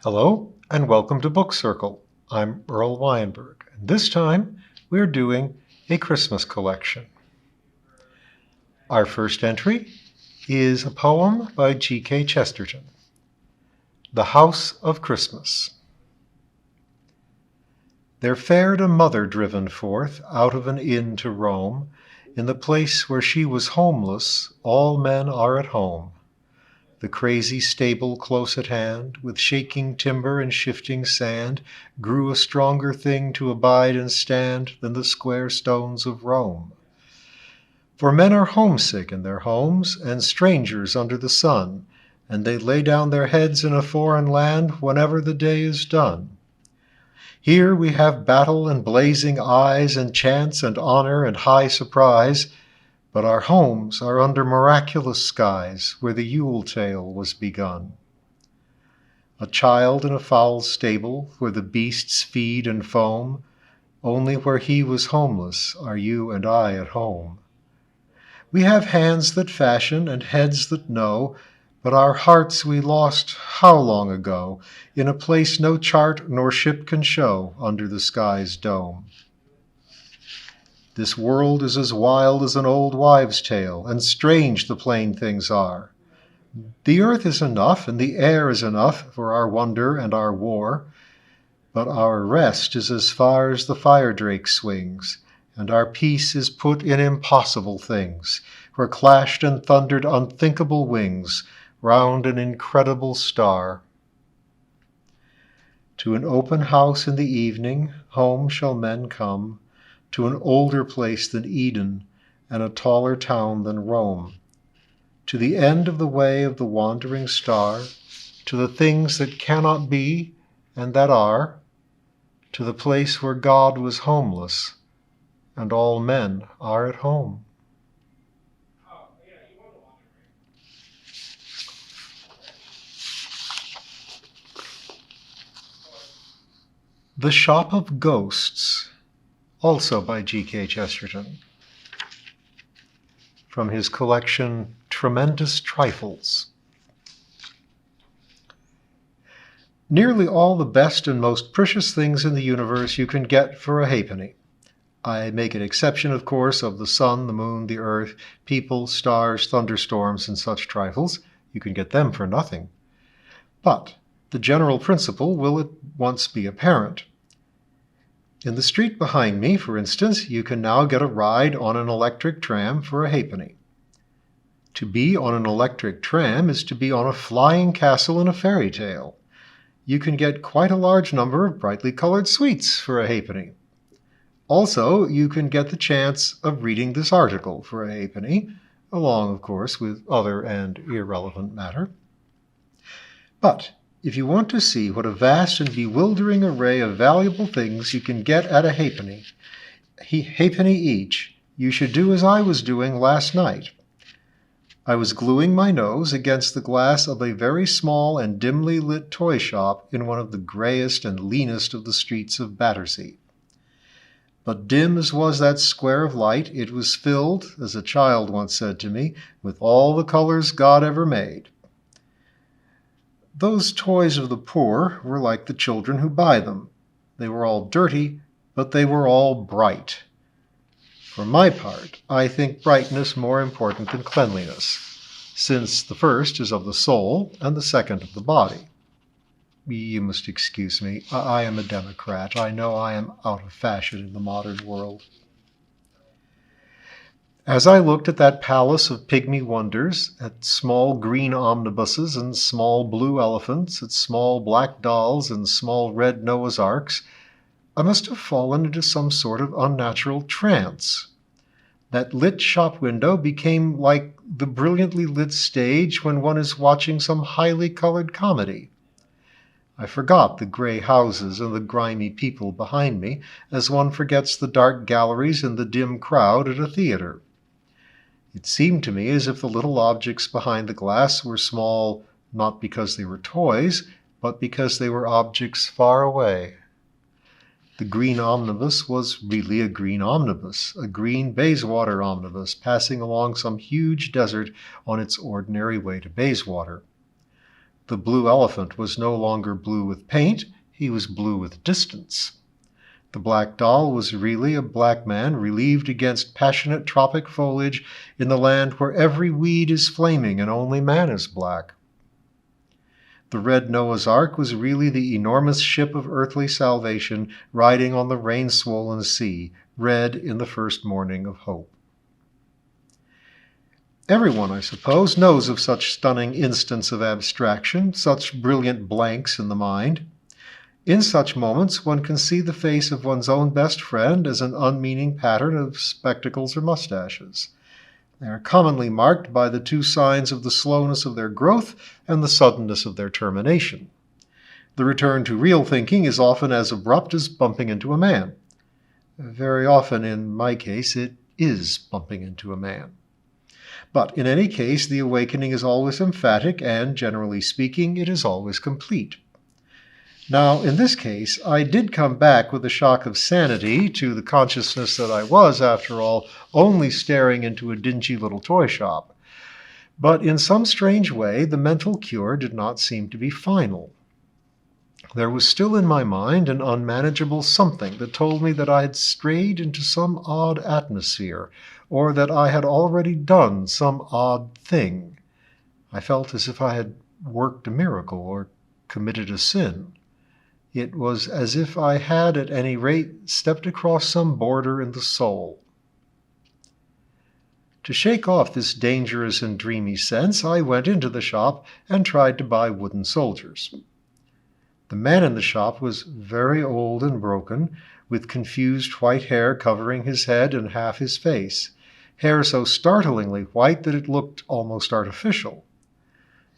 Hello and welcome to Book Circle. I'm Earl Weinberg, and this time we're doing a Christmas collection. Our first entry is a poem by G.K. Chesterton, The House of Christmas. There fared a mother driven forth out of an inn to roam. In the place where she was homeless, all men are at home. The crazy stable close at hand, with shaking timber and shifting sand, grew a stronger thing to abide and stand than the square stones of Rome. For men are homesick in their homes, and strangers under the sun, and they lay down their heads in a foreign land whenever the day is done. Here we have battle and blazing eyes, and chance and honor and high surprise, but our homes are under miraculous skies, where the Yule tale was begun. A child in a foul stable, where the beasts feed and foam, only where he was homeless are you and I at home. We have hands that fashion and heads that know, but our hearts we lost how long ago, in a place no chart nor ship can show, under the sky's dome. This world is as wild as an old wives' tale, and strange the plain things are. The earth is enough, and the air is enough for our wonder and our war, but our rest is as far as the fire drake swings, and our peace is put in impossible things, where clashed and thundered unthinkable wings round an incredible star. To an open house in the evening, home shall men come, to an older place than Eden, and a taller town than Rome, to the end of the way of the wandering star, to the things that cannot be and that are, to the place where God was homeless, and all men are at home. The Shop of Ghosts, also by G.K. Chesterton, from his collection Tremendous Trifles. Nearly all the best and most precious things in the universe you can get for a halfpenny. I make an exception, of course, of the sun, the moon, the earth, people, stars, thunderstorms, and such trifles. You can get them for nothing. But the general principle will at once be apparent. In the street behind me, for instance, you can now get a ride on an electric tram for a halfpenny. To be on an electric tram is to be on a flying castle in a fairy tale. You can get quite a large number of brightly colored sweets for a halfpenny. Also, you can get the chance of reading this article for a halfpenny, along, of course, with other and irrelevant matter. But if you want to see what a vast and bewildering array of valuable things you can get at a halfpenny each, you should do as I was doing last night. I was gluing my nose against the glass of a very small and dimly lit toy shop in one of the grayest and leanest of the streets of Battersea. But dim as was that square of light, it was filled, as a child once said to me, with all the colors God ever made. Those toys of the poor were like the children who buy them. They were all dirty, but they were all bright. For my part, I think brightness more important than cleanliness, since the first is of the soul and the second of the body. You must excuse me. I am a Democrat. I know I am out of fashion in the modern world. As I looked at that palace of pygmy wonders, at small green omnibuses and small blue elephants, at small black dolls and small red Noah's Arks, I must have fallen into some sort of unnatural trance. That lit shop window became like the brilliantly lit stage when one is watching some highly colored comedy. I forgot the gray houses and the grimy people behind me, as one forgets the dark galleries and the dim crowd at a theater. It seemed to me as if the little objects behind the glass were small not because they were toys, but because they were objects far away. The green omnibus was really a green omnibus, a green Bayswater omnibus passing along some huge desert on its ordinary way to Bayswater. The blue elephant was no longer blue with paint, he was blue with distance. The black doll was really a black man relieved against passionate tropic foliage in the land where every weed is flaming and only man is black. The red Noah's Ark was really the enormous ship of earthly salvation riding on the rain-swollen sea, red in the first morning of hope. Everyone, I suppose, knows of such stunning instants of abstraction, such brilliant blanks in the mind. In such moments, one can see the face of one's own best friend as an unmeaning pattern of spectacles or mustaches. They are commonly marked by the two signs of the slowness of their growth and the suddenness of their termination. The return to real thinking is often as abrupt as bumping into a man. Very often, in my case, it is bumping into a man. But in any case, the awakening is always emphatic, and, generally speaking, it is always complete. Now, in this case, I did come back with a shock of sanity to the consciousness that I was, after all, only staring into a dingy little toy shop. But in some strange way, the mental cure did not seem to be final. There was still in my mind an unmanageable something that told me that I had strayed into some odd atmosphere, or that I had already done some odd thing. I felt as if I had worked a miracle or committed a sin. It was as if I had, at any rate, stepped across some border in the soul. To shake off this dangerous and dreamy sense, I went into the shop and tried to buy wooden soldiers. The man in the shop was very old and broken, with confused white hair covering his head and half his face, hair so startlingly white that it looked almost artificial.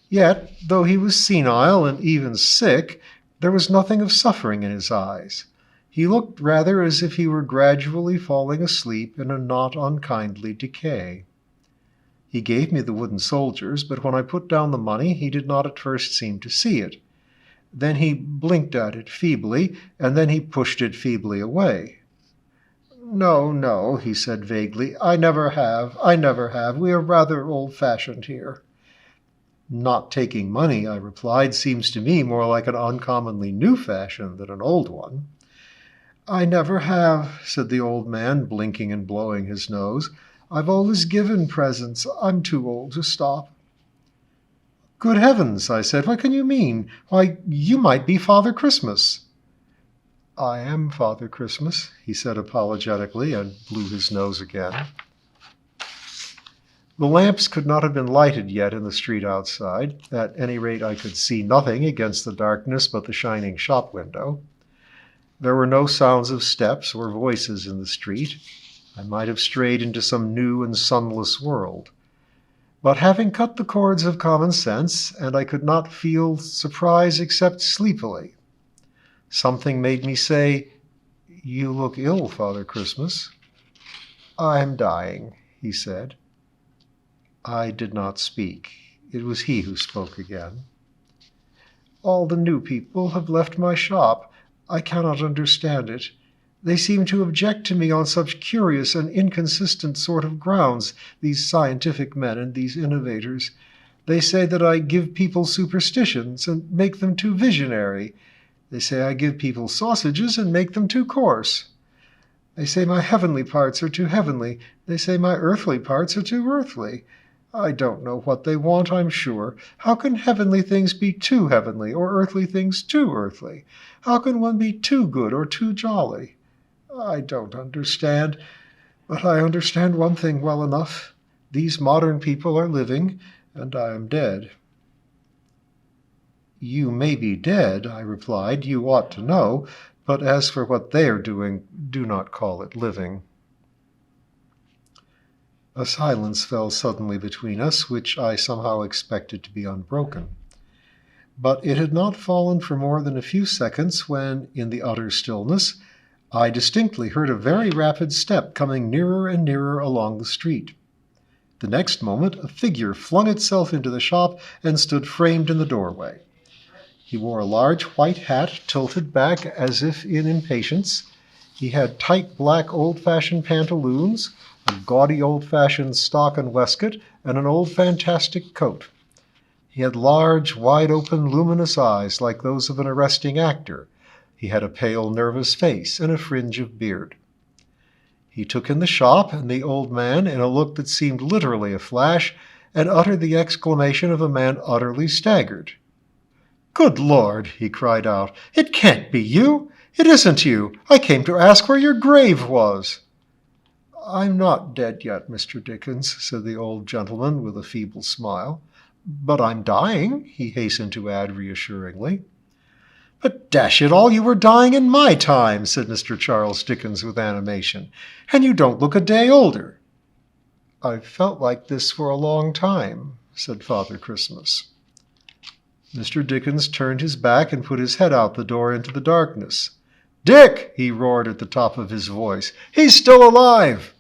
Yet, though he was senile and even sick, there was nothing of suffering in his eyes. He looked rather as if he were gradually falling asleep in a not unkindly decay. He gave me the wooden soldiers, but when I put down the money, he did not at first seem to see it. Then he blinked at it feebly, and then he pushed it feebly away. "No, no," he said vaguely. I never have. We are rather old-fashioned here." "Not taking money," I replied, "seems to me more like an uncommonly new fashion than an old one." "I never have," said the old man, blinking and blowing his nose. "I've always given presents. I'm too old to stop." "Good heavens," I said, "what can you mean? Why, you might be Father Christmas." "I am Father Christmas," he said apologetically, and blew his nose again. The lamps could not have been lighted yet in the street outside. At any rate, I could see nothing against the darkness but the shining shop window. There were no sounds of steps or voices in the street. I might have strayed into some new and sunless world. But having cut the cords of common sense, and I could not feel surprise except sleepily. Something made me say, "You look ill, Father Christmas." "I'm dying," he said. I did not speak. It was he who spoke again. "All the new people have left my shop. I cannot understand it. They seem to object to me on such curious and inconsistent sort of grounds, these scientific men and these innovators. They say that I give people superstitions and make them too visionary. They say I give people sausages and make them too coarse. They say my heavenly parts are too heavenly. They say my earthly parts are too earthly. I don't know what they want, I'm sure. How can heavenly things be too heavenly, or earthly things too earthly? How can one be too good or too jolly? I don't understand, but I understand one thing well enough. These modern people are living, and I am dead." "You may be dead," I replied. "You ought to know. But as for what they are doing, do not call it living." A silence fell suddenly between us, which I somehow expected to be unbroken. But it had not fallen for more than a few seconds when, in the utter stillness, I distinctly heard a very rapid step coming nearer and nearer along the street. The next moment a figure flung itself into the shop and stood framed in the doorway. He wore a large white hat tilted back as if in impatience. He had tight black old-fashioned pantaloons, a gaudy old-fashioned stock and waistcoat, and an old fantastic coat. He had large, wide-open, luminous eyes like those of an arresting actor. He had a pale, nervous face and a fringe of beard. He took in the shop and the old man in a look that seemed literally a flash, and uttered the exclamation of a man utterly staggered. "Good Lord!" he cried out. "It can't be you! It isn't you! I came to ask where your grave was." "I'm not dead yet, Mr. Dickens," said the old gentleman with a feeble smile. "But I'm dying," he hastened to add reassuringly. "But dash it all, you were dying in my time," said Mr. Charles Dickens with animation, "and you don't look a day older." "I've felt like this for a long time," said Father Christmas. Mr. Dickens turned his back and put his head out the door into the darkness. "Dick!" he roared at the top of his voice. "He's still alive!"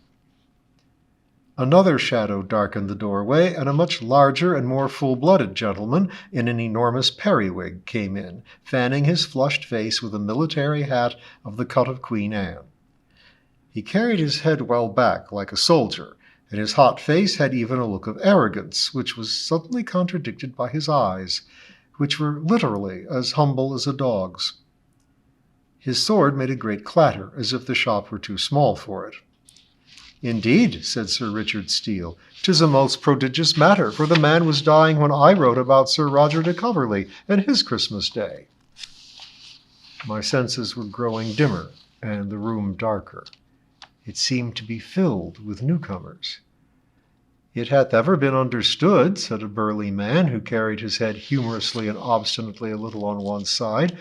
Another shadow darkened the doorway, and a much larger and more full-blooded gentleman in an enormous periwig came in, fanning his flushed face with a military hat of the cut of Queen Anne. He carried his head well back, like a soldier, and his hot face had even a look of arrogance, which was suddenly contradicted by his eyes, which were literally as humble as a dog's. His sword made a great clatter, as if the shop were too small for it. "Indeed," said Sir Richard Steele, "'tis a most prodigious matter, for the man was dying when I wrote about Sir Roger de Coverley and his Christmas Day." My senses were growing dimmer, and the room darker. It seemed to be filled with newcomers. "It hath ever been understood," said a burly man who carried his head humorously and obstinately a little on one side,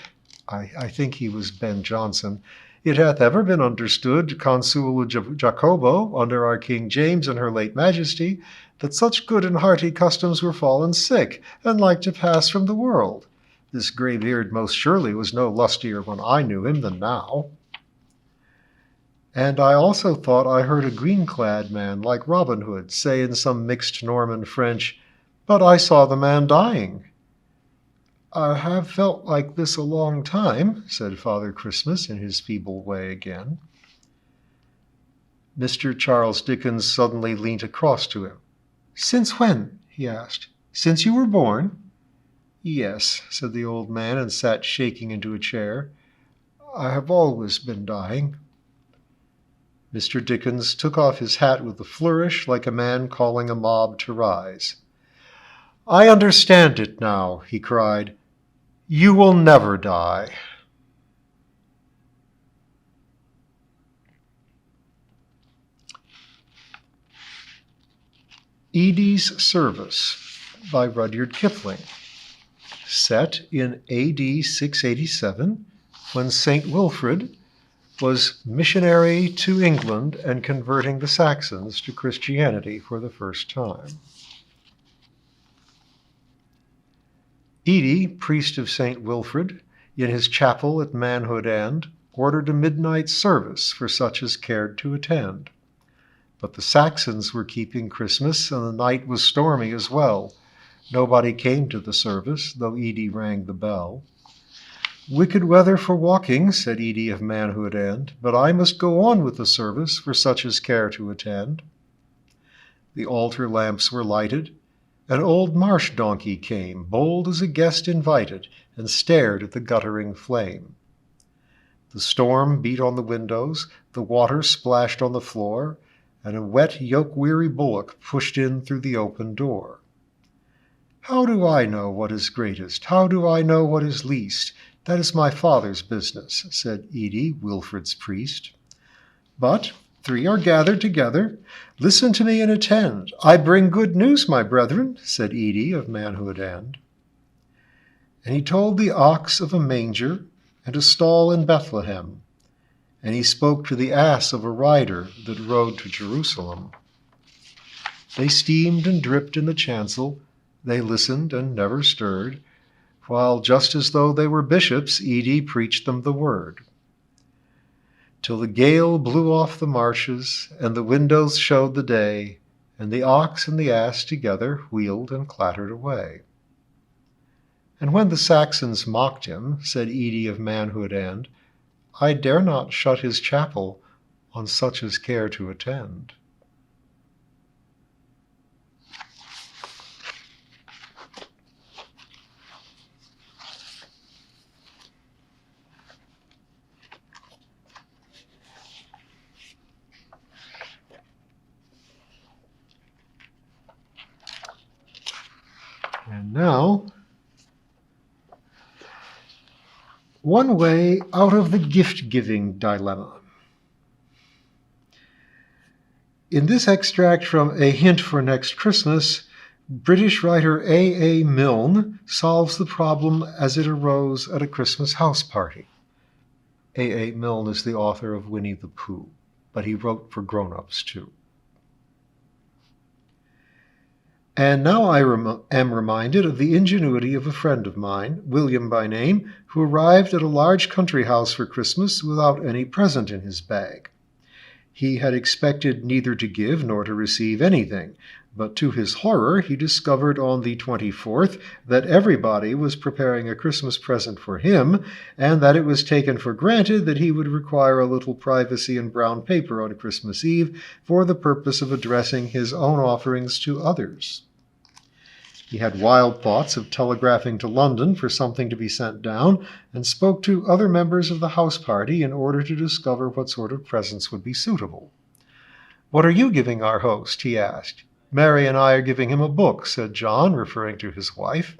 I think he was Ben Jonson, "it hath ever been understood, Consul Jacobo, under our King James and her late Majesty, that such good and hearty customs were fallen sick, and like to pass from the world. This grey-beard most surely was no lustier when I knew him than now." "And I also thought I heard a green-clad man like Robin Hood say in some mixed Norman French, 'But I saw the man dying.'" "I have felt like this a long time," said Father Christmas in his feeble way again. Mr. Charles Dickens suddenly leant across to him. "Since when?" he asked. "Since you were born?" "Yes," said the old man, and sat shaking into a chair. "I have always been dying." Mr. Dickens took off his hat with a flourish, like a man calling a mob to rise. "I understand it now," he cried. "You will never die." Edie's Service by Rudyard Kipling. Set in A.D. 687, when St. Wilfrid was missionary to England and converting the Saxons to Christianity for the first time. Edie, priest of St. Wilfrid, in his chapel at Manhood End, ordered a midnight service for such as cared to attend. But the Saxons were keeping Christmas, and the night was stormy as well. Nobody came to the service, though Edie rang the bell. "Wicked weather for walking," said Edie of Manhood End, "but I must go on with the service for such as care to attend." The altar lamps were lighted. An old marsh donkey came, bold as a guest invited, and stared at the guttering flame. The storm beat on the windows, the water splashed on the floor, and a wet, yoke-weary bullock pushed in through the open door. "How do I know what is greatest? How do I know what is least? That is my Father's business," said Edie, Wilfrid's priest. "But 3 are gathered together. Listen to me and attend. I bring good news, my brethren," said Edie of Manhood End. And he told the ox of a manger and a stall in Bethlehem, and he spoke to the ass of a rider that rode to Jerusalem. They steamed and dripped in the chancel, they listened and never stirred, while just as though they were bishops, Edie preached them the word. Till the gale blew off the marshes, and the windows showed the day, and the ox and the ass together wheeled and clattered away. And when the Saxons mocked him, said Edie of Manhood End, I dare not shut his chapel on such as care to attend. One way out of the gift-giving dilemma. In this extract from A Hint for Next Christmas, British writer A. Milne solves the problem as it arose at a Christmas house party. A. Milne is the author of Winnie the Pooh, but he wrote for grown-ups too. And now I am reminded of the ingenuity of a friend of mine, William by name, who arrived at a large country house for Christmas without any present in his bag. He had expected neither to give nor to receive anything, but to his horror he discovered on the 24th that everybody was preparing a Christmas present for him, and that it was taken for granted that he would require a little privacy and brown paper on Christmas Eve for the purpose of addressing his own offerings to others. He had wild thoughts of telegraphing to London for something to be sent down, and spoke to other members of the house party in order to discover what sort of presents would be suitable. "What are you giving our host?" he asked. "Mary and I are giving him a book," said John, referring to his wife.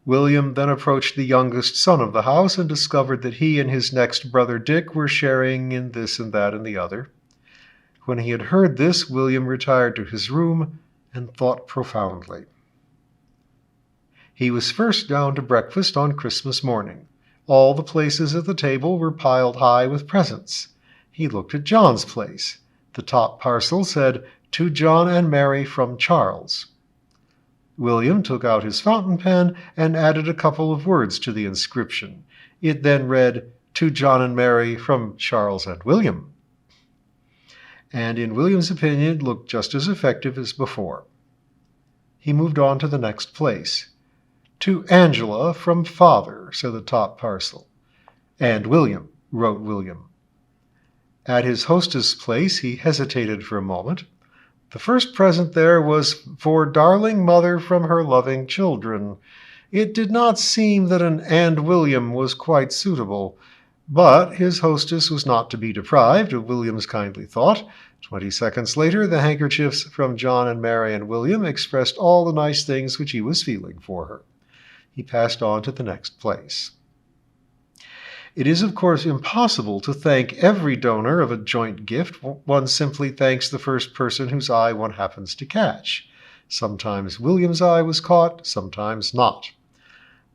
William then approached the youngest son of the house and discovered that he and his next brother Dick were sharing in this and that and the other. When he had heard this, William retired to his room and thought profoundly. He was first down to breakfast on Christmas morning. All the places at the table were piled high with presents. He looked at John's place. The top parcel said, "To John and Mary from Charles." William took out his fountain pen and added a couple of words to the inscription. It then read, "To John and Mary from Charles and William," and in William's opinion looked just as effective as before. He moved on to the next place. "To Angela from Father," said the top parcel. "And William," wrote William. At his hostess' place he hesitated for a moment. The first present there was "For darling mother from her loving children." It did not seem that an "and William" was quite suitable, but his hostess was not to be deprived of William's kindly thought. 20 seconds later, the handkerchiefs from John and Mary and William expressed all the nice things which he was feeling for her. He passed on to the next place. It is, of course, impossible to thank every donor of a joint gift. One simply thanks the first person whose eye one happens to catch. Sometimes William's eye was caught, sometimes not.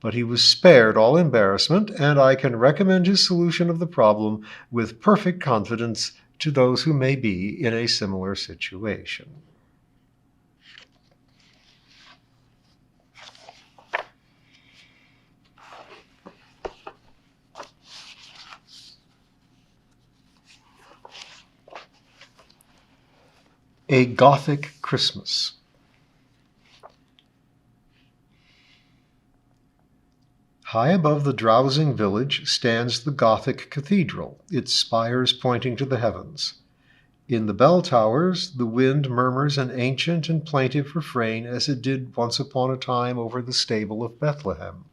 But he was spared all embarrassment, and I can recommend his solution of the problem with perfect confidence to those who may be in a similar situation. A Gothic Christmas. High above the drowsing village stands the Gothic cathedral, its spires pointing to the heavens. In the bell towers, the wind murmurs an ancient and plaintive refrain as it did once upon a time over the stable of Bethlehem.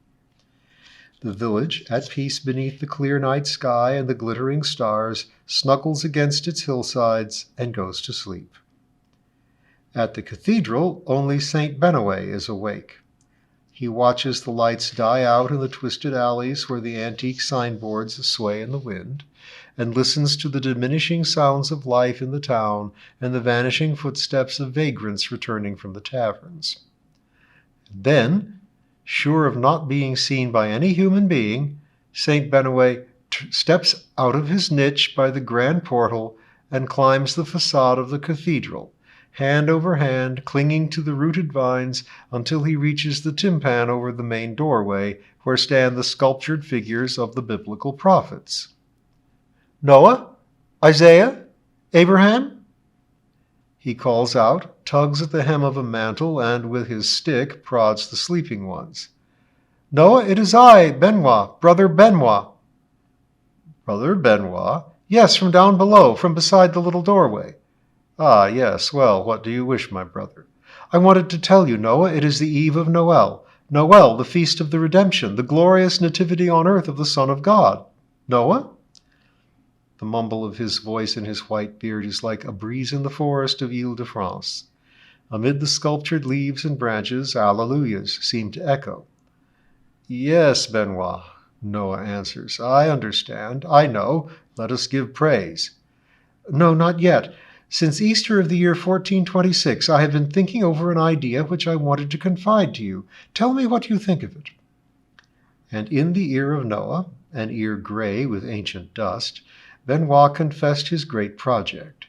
The village, at peace beneath the clear night sky and the glittering stars, snuggles against its hillsides and goes to sleep. At the cathedral, only St. Benoway is awake. He watches the lights die out in the twisted alleys where the antique signboards sway in the wind, and listens to the diminishing sounds of life in the town and the vanishing footsteps of vagrants returning from the taverns. Then, sure of not being seen by any human being, St. Benoway steps out of his niche by the grand portal and climbs the facade of the cathedral, hand over hand, clinging to the rooted vines until he reaches the tympan over the main doorway, where stand the sculptured figures of the biblical prophets. "Noah? Isaiah? Abraham?" He calls out, tugs at the hem of a mantle, and with his stick prods the sleeping ones. "Noah, it is I, Benoit, Brother Benoit." "Brother Benoit?" "Yes, from down below, from beside the little doorway." "Ah, yes. Well, what do you wish, my brother?" "I wanted to tell you, Noah, it is the eve of Noel. Noel, the feast of the redemption, the glorious nativity on earth of the Son of God. Noah?" The mumble of his voice in his white beard is like a breeze in the forest of Ile-de-France. Amid the sculptured leaves and branches, alleluias seem to echo. "Yes, Benoit." Noah answers, I understand. I know. Let us give praise. No, not yet. Since Easter of the year 1426, I have been thinking over an idea which I wanted to confide to you. Tell me what you think of it. And in the ear of Noah, an ear gray with ancient dust, Benoit confessed his great project.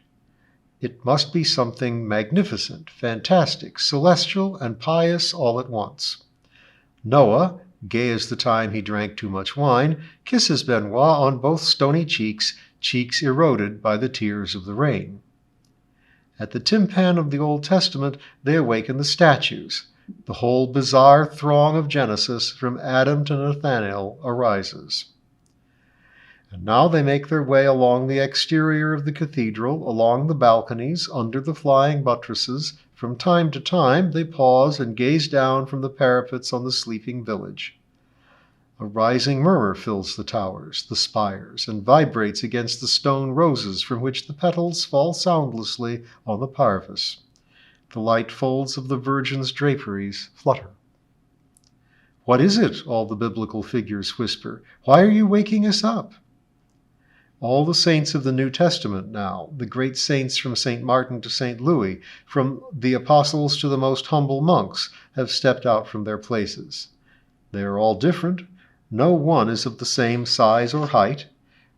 It must be something magnificent, fantastic, celestial, and pious all at once. Noah, gay as the time he drank too much wine, kisses Benoit on both stony cheeks, cheeks eroded by the tears of the rain. At the tympan of the Old Testament they awaken the statues. The whole bizarre throng of Genesis, from Adam to Nathanael, arises. And now they make their way along the exterior of the cathedral, along the balconies, under the flying buttresses. From time to time they pause and gaze down from the parapets on the sleeping village. A rising murmur fills the towers, the spires, and vibrates against the stone roses from which the petals fall soundlessly on the parvis. The light folds of the Virgin's draperies flutter. What is it? All the biblical figures whisper. Why are you waking us up? All the saints of the New Testament now, the great saints from St. Martin to St. Louis, from the apostles to the most humble monks, have stepped out from their places. They are all different. No one is of the same size or height.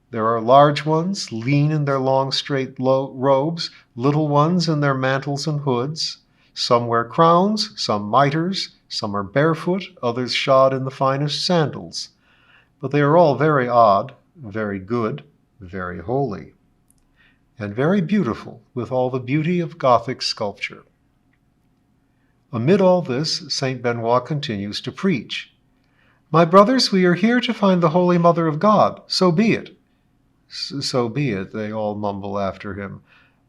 There are large ones, lean in their long straight robes, little ones in their mantles and hoods. Some wear crowns, some mitres, some are barefoot, others shod in the finest sandals. But they are all very odd, very good, very holy, and very beautiful, with all the beauty of Gothic sculpture. Amid all this, St. Benoit continues to preach. My brothers, we are here to find the Holy Mother of God. So be it. So be it, they all mumble after him.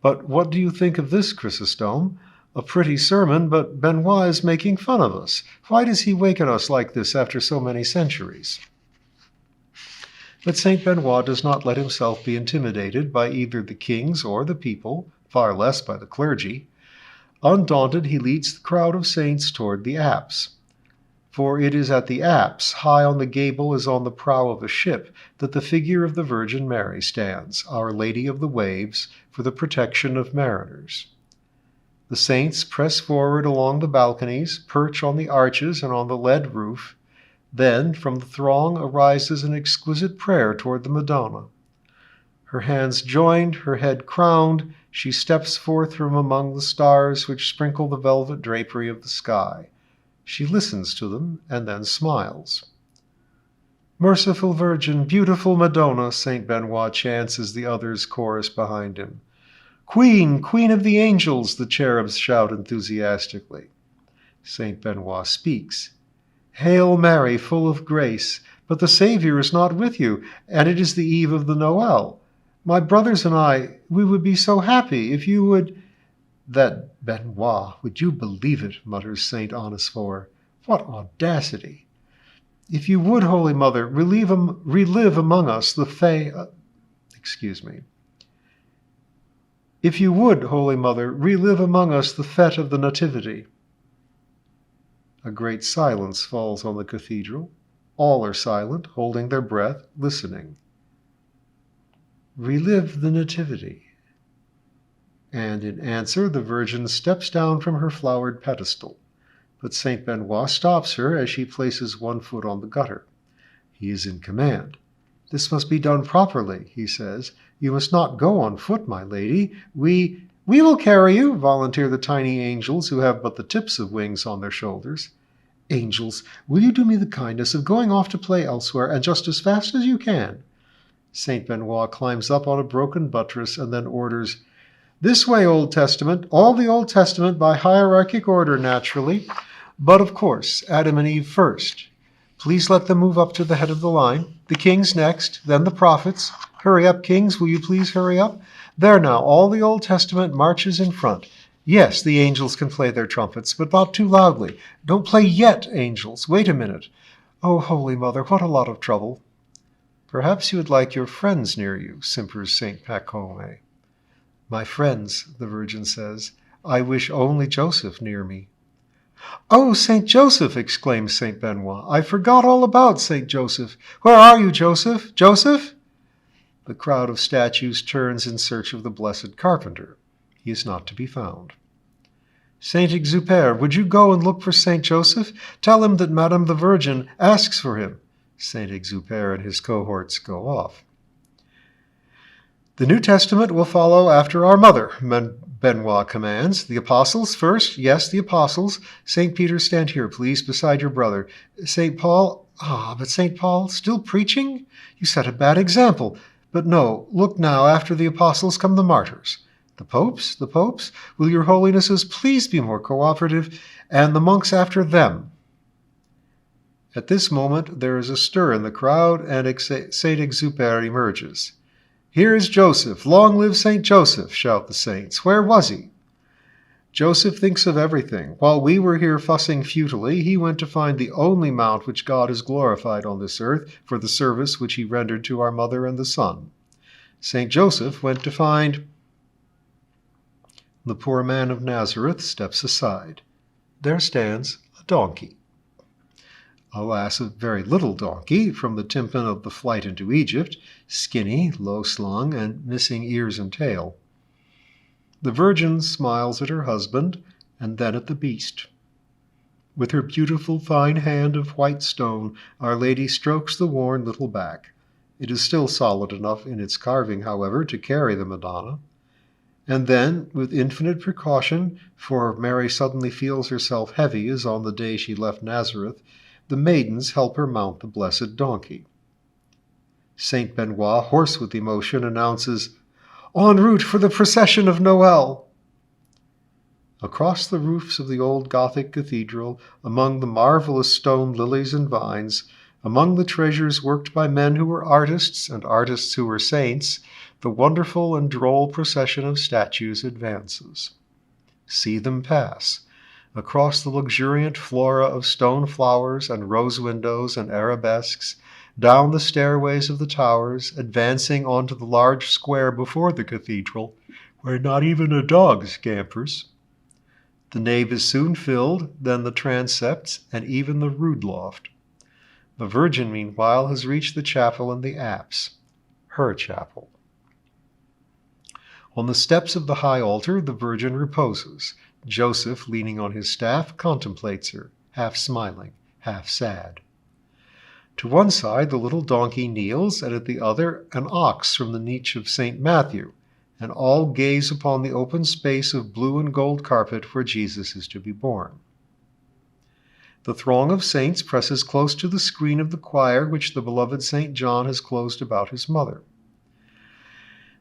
But what do you think of this, Chrysostom? A pretty sermon, but Benoit is making fun of us. Why does he waken us like this after so many centuries? But St. Benoit does not let himself be intimidated by either the kings or the people, far less by the clergy. Undaunted, he leads the crowd of saints toward the apse. For it is at the apse, high on the gable as on the prow of a ship, that the figure of the Virgin Mary stands, Our Lady of the Waves, for the protection of mariners. The saints press forward along the balconies, perch on the arches and on the lead roof. Then from the throng arises an exquisite prayer toward the Madonna. Her hands joined, her head crowned, she steps forth from among the stars which sprinkle the velvet drapery of the sky. She listens to them and then smiles. Merciful Virgin, beautiful Madonna, St. Benoit chants as the others chorus behind him. Queen, Queen of the angels, the cherubs shout enthusiastically. St. Benoit speaks. Hail Mary, full of grace, but the Savior is not with you, and it is the eve of the Noel. My brothers and I, we would be so happy if you would... That Benoit, would you believe it, mutters St. Onesphore. What audacity! If you would, Holy Mother, relive among us the If you would, Holy Mother, relive among us the fete of the Nativity. A great silence falls on the cathedral. All are silent, holding their breath, listening. Relive the Nativity. And in answer, the Virgin steps down from her flowered pedestal. But St. Benoit stops her as she places one foot on the gutter. He is in command. This must be done properly, he says. You must not go on foot, my lady. We will carry you, volunteer the tiny angels who have but the tips of wings on their shoulders. Angels, will you do me the kindness of going off to play elsewhere, and just as fast as you can? St. Benoit climbs up on a broken buttress and then orders, This way, Old Testament, all the Old Testament by hierarchic order, naturally, but of course, Adam and Eve first. Please let them move up to the head of the line. The kings next, then the prophets. Hurry up, kings, will you please hurry up? There now, all the Old Testament marches in front. Yes, the angels can play their trumpets, but not too loudly. Don't play yet, angels. Wait a minute. Oh, Holy Mother, what a lot of trouble. Perhaps you would like your friends near you, simpers St. Povremoyne. My friends, the Virgin says, I wish only Joseph near me. "Oh, Saint Joseph!" exclaimed Saint Benoit. "I forgot all about Saint Joseph. Where are you, Joseph? Joseph?" The crowd of statues turns in search of the blessed carpenter. He is not to be found. "Saint Exupère, would you go and look for Saint Joseph? Tell him that Madame the Virgin asks for him." Saint Exupère and his cohorts go off. "The New Testament will follow after our mother," Benoit commands. "The apostles first. Yes, the apostles. St. Peter, stand here, please, beside your brother. St. Paul, but St. Paul, still preaching? You set a bad example. But no, look now, after the apostles come the martyrs. The popes, the popes? Will your holinesses please be more cooperative? And the monks after them." At this moment there is a stir in the crowd, and Saint Exupère emerges. "Here is Joseph! Long live Saint Joseph!" shout the saints. "Where was he?" "Joseph thinks of everything. While we were here fussing futilely, he went to find the only mount which God has glorified on this earth for the service which he rendered to our mother and the Son. Saint Joseph went to find—" The poor man of Nazareth steps aside. There stands a donkey. Alas, a very little donkey, from the tympan of the flight into Egypt, skinny, low-slung, and missing ears and tail. The Virgin smiles at her husband, and then at the beast. With her beautiful fine hand of white stone, Our Lady strokes the worn little back. It is still solid enough in its carving, however, to carry the Madonna. And then, with infinite precaution, for Mary suddenly feels herself heavy as on the day she left Nazareth, the maidens help her mount the blessed donkey. Saint Benoit, hoarse with emotion, announces, "En route for the procession of Noel!" Across the roofs of the old Gothic cathedral, among the marvelous stone lilies and vines, among the treasures worked by men who were artists and artists who were saints, the wonderful and droll procession of statues advances. See them pass. Across the luxuriant flora of stone flowers and rose windows and arabesques, down the stairways of the towers, advancing onto the large square before the cathedral, where not even a dog scampers. The nave is soon filled, then the transepts, and even the rood loft. The Virgin, meanwhile, has reached the chapel in the apse, her chapel. On the steps of the high altar, the Virgin reposes. Joseph, leaning on his staff, contemplates her, half smiling, half sad. To one side the little donkey kneels, and at the other an ox from the niche of St. Matthew, and all gaze upon the open space of blue and gold carpet where Jesus is to be born. The throng of saints presses close to the screen of the choir which the beloved St. John has closed about his mother.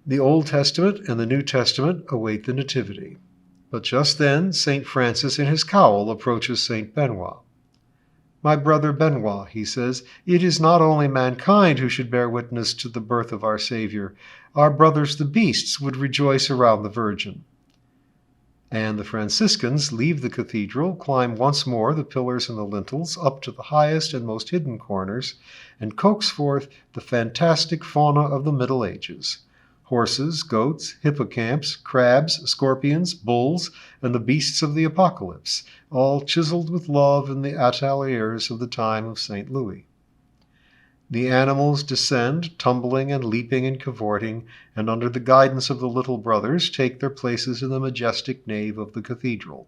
The Old Testament and the New Testament await the Nativity. But just then St. Francis in his cowl approaches St. Benoit. "My brother Benoit," he says, "it is not only mankind who should bear witness to the birth of our Savior. Our brothers the beasts would rejoice around the Virgin." And the Franciscans leave the cathedral, climb once more the pillars and the lintels up to the highest and most hidden corners, and coax forth the fantastic fauna of the Middle Ages. Horses, goats, hippocamps, crabs, scorpions, bulls, and the beasts of the Apocalypse, all chiseled with love in the ateliers of the time of St. Louis. The animals descend, tumbling and leaping and cavorting, and under the guidance of the little brothers take their places in the majestic nave of the cathedral.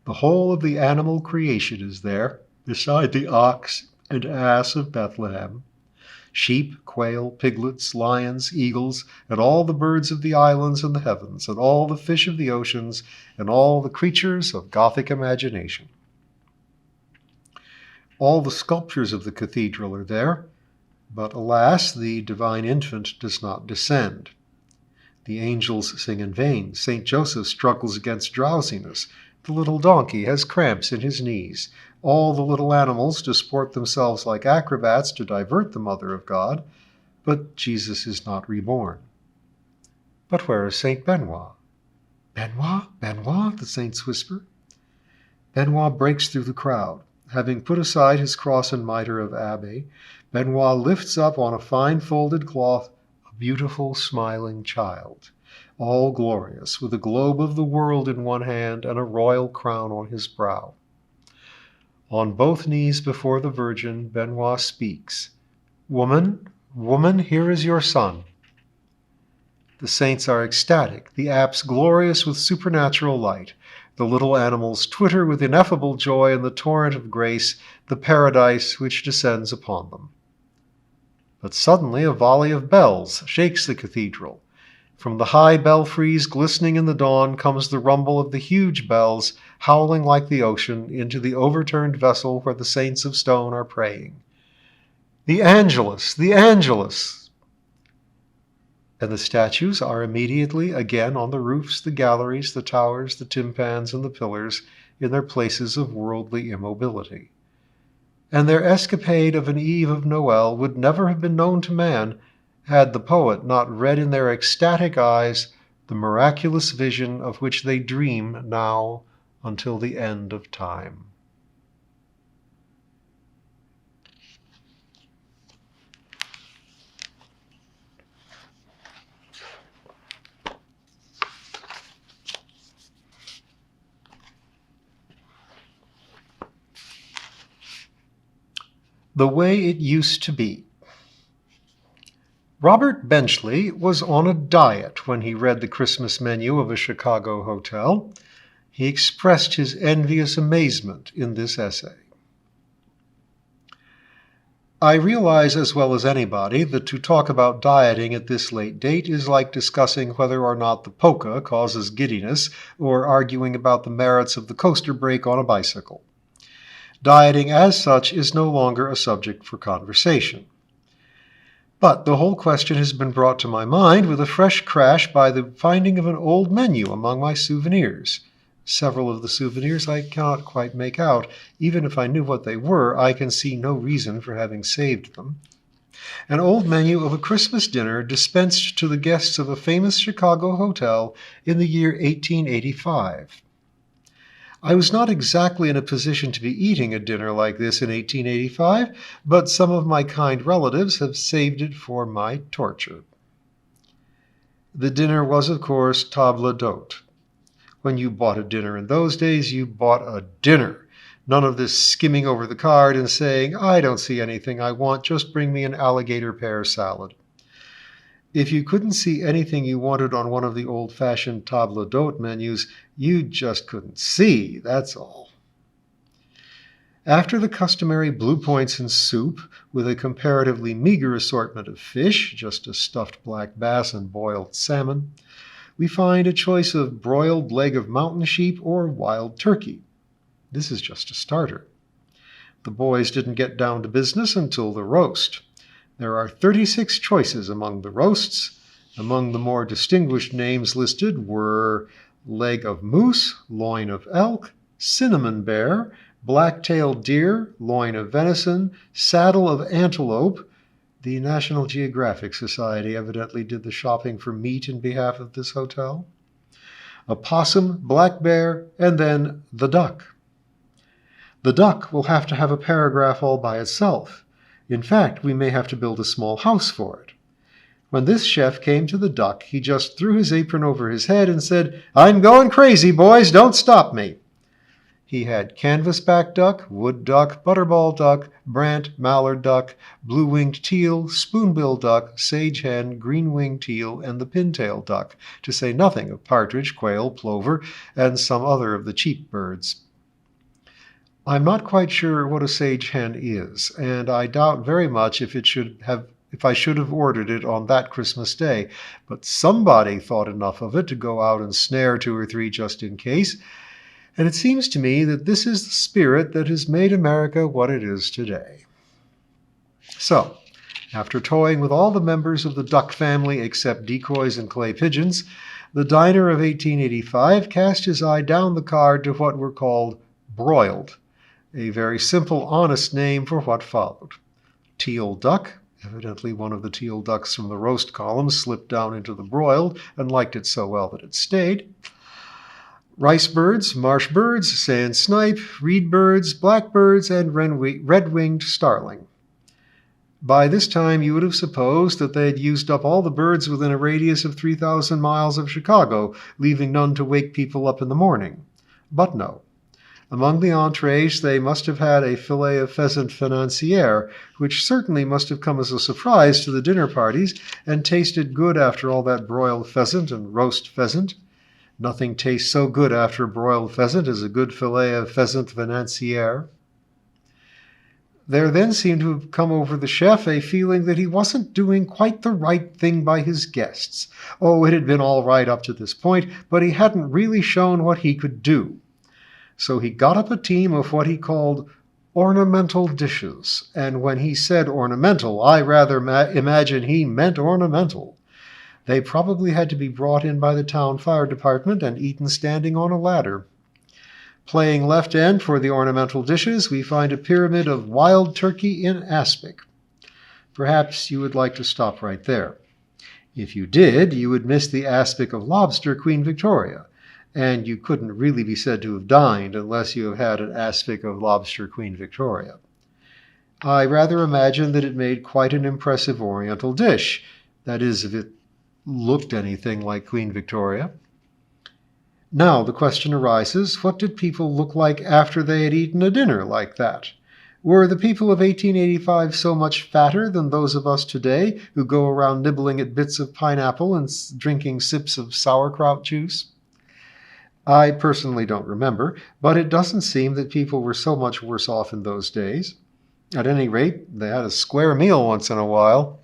The whole of the animal creation is there, beside the ox and ass of Bethlehem. Sheep, quail, piglets, lions, eagles, and all the birds of the islands and the heavens, and all the fish of the oceans, and all the creatures of Gothic imagination. All the sculptures of the cathedral are there, but alas, the divine infant does not descend. The angels sing in vain. St. Joseph struggles against drowsiness. The little donkey has cramps in his knees. All the little animals disport themselves like acrobats to divert the Mother of God, but Jesus is not reborn. But where is St. Benoit? "Benoit? Benoit?" the saints whisper. Benoit breaks through the crowd. Having put aside his cross and mitre of abbé, Benoit lifts up on a fine folded cloth a beautiful, smiling child. all glorious, with a globe of the world in one hand and a royal crown on his brow. On both knees before the Virgin, Benoit speaks, "Woman, woman, here is your son." The saints are ecstatic, the apse glorious with supernatural light. The little animals twitter with ineffable joy in the torrent of grace, the paradise which descends upon them. But suddenly a volley of bells shakes the cathedral. From the high belfries glistening in the dawn comes the rumble of the huge bells, howling like the ocean, into the overturned vessel where the saints of stone are praying. "The Angelus! The Angelus!" And the statues are immediately again on the roofs, the galleries, the towers, the tympans, and the pillars, in their places of worldly immobility. And their escapade of an eve of Noel would never have been known to man had the poet not read in their ecstatic eyes the miraculous vision of which they dream now until the end of time. The Way It Used to Be. Robert Benchley was on a diet when he read the Christmas menu of a Chicago hotel. He expressed his envious amazement in this essay. I realize as well as anybody that to talk about dieting at this late date is like discussing whether or not the polka causes giddiness or arguing about the merits of the coaster brake on a bicycle. Dieting as such is no longer a subject for conversation. But the whole question has been brought to my mind with a fresh crash by the finding of an old menu among my souvenirs. Several of the souvenirs I cannot quite make out. Even if I knew what they were, I can see no reason for having saved them. An old menu of a Christmas dinner dispensed to the guests of a famous Chicago hotel in the year 1885. I was not exactly in a position to be eating a dinner like this in 1885, but some of my kind relatives have saved it for my torture. The dinner was, of course, table d'hôte. When you bought a dinner in those days, you bought a dinner. None of this skimming over the card and saying, "I don't see anything I want, just bring me an alligator pear salad." If you couldn't see anything you wanted on one of the old-fashioned table d'hôte menus, you just couldn't see, that's all. After the customary blue points in soup, with a comparatively meager assortment of fish, just a stuffed black bass and boiled salmon, we find a choice of broiled leg of mountain sheep or wild turkey. This is just a starter. The boys didn't get down to business until the roast. There are 36 choices among the roasts. Among the more distinguished names listed were leg of moose, loin of elk, cinnamon bear, black-tailed deer, loin of venison, saddle of antelope. The National Geographic Society evidently did the shopping for meat in behalf of this hotel. A possum, black bear, and then the duck. The duck will have to have a paragraph all by itself. In fact, we may have to build a small house for it. When this chef came to the duck, he just threw his apron over his head and said, "I'm going crazy, boys, don't stop me." He had canvasback duck, wood duck, butterball duck, brant, mallard duck, blue-winged teal, spoonbill duck, sage hen, green-winged teal, and the pintail duck, to say nothing of partridge, quail, plover, and some other of the cheap birds. I'm not quite sure what a sage hen is, and I doubt very much if I should have ordered it on that Christmas day, but somebody thought enough of it to go out and snare 2 or 3 just in case, and it seems to me that this is the spirit that has made America what it is today. So, after toying with all the members of the duck family except decoys and clay pigeons, the diner of 1885 cast his eye down the card to what were called broiled, a very simple, honest name for what followed. Teal duck, evidently one of the teal ducks from the roast column slipped down into the broiled and liked it so well that it stayed. Rice birds, marsh birds, sand snipe, reed birds, blackbirds, and red-winged starling. By this time, you would have supposed that they had used up all the birds within a radius of 3,000 miles of Chicago, leaving none to wake people up in the morning. But no. Among the entrees, they must have had a fillet of pheasant financier, which certainly must have come as a surprise to the dinner parties and tasted good after all that broiled pheasant and roast pheasant. Nothing tastes so good after a broiled pheasant as a good fillet of pheasant financier. There then seemed to have come over the chef a feeling that he wasn't doing quite the right thing by his guests. Oh, it had been all right up to this point, but he hadn't really shown what he could do. So he got up a team of what he called ornamental dishes, and when he said ornamental, I rather imagine he meant ornamental. They probably had to be brought in by the town fire department and eaten standing on a ladder. Playing left end for the ornamental dishes, we find a pyramid of wild turkey in aspic. Perhaps you would like to stop right there. If you did, you would miss the aspic of lobster Queen Victoria, and you couldn't really be said to have dined unless you have had an aspic of lobster Queen Victoria. I rather imagine that it made quite an impressive oriental dish, that is, if it looked anything like Queen Victoria. Now the question arises, what did people look like after they had eaten a dinner like that? Were the people of 1885 so much fatter than those of us today who go around nibbling at bits of pineapple and drinking sips of sauerkraut juice? I personally don't remember, but it doesn't seem that people were so much worse off in those days. At any rate, they had a square meal once in a while.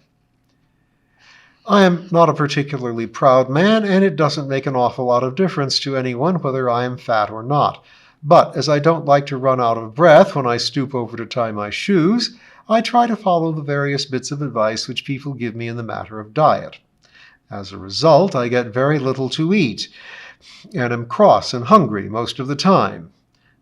I am not a particularly proud man, and it doesn't make an awful lot of difference to anyone whether I am fat or not. But as I don't like to run out of breath when I stoop over to tie my shoes, I try to follow the various bits of advice which people give me in the matter of diet. As a result, I get very little to eat, and am cross and hungry most of the time.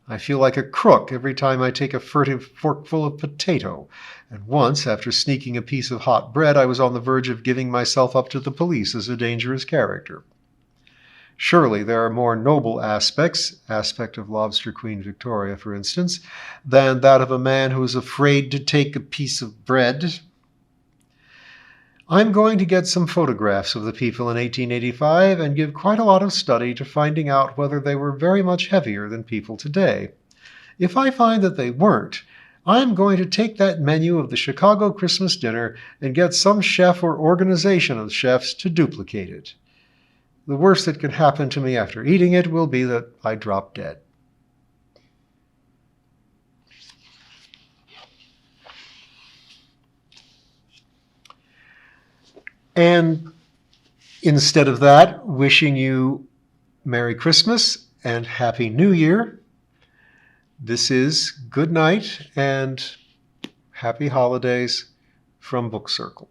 I feel like a crook every time I take a furtive forkful of potato, and once, after sneaking a piece of hot bread, I was on the verge of giving myself up to the police as a dangerous character. Surely there are more noble aspect of lobster Queen Victoria, for instance, than that of a man who is afraid to take a piece of bread. I'm going to get some photographs of the people in 1885 and give quite a lot of study to finding out whether they were very much heavier than people today. If I find that they weren't, I'm going to take that menu of the Chicago Christmas dinner and get some chef or organization of chefs to duplicate it. The worst that can happen to me after eating it will be that I drop dead. And instead of that, wishing you Merry Christmas and Happy New Year, this is good night and happy holidays from Book Circle.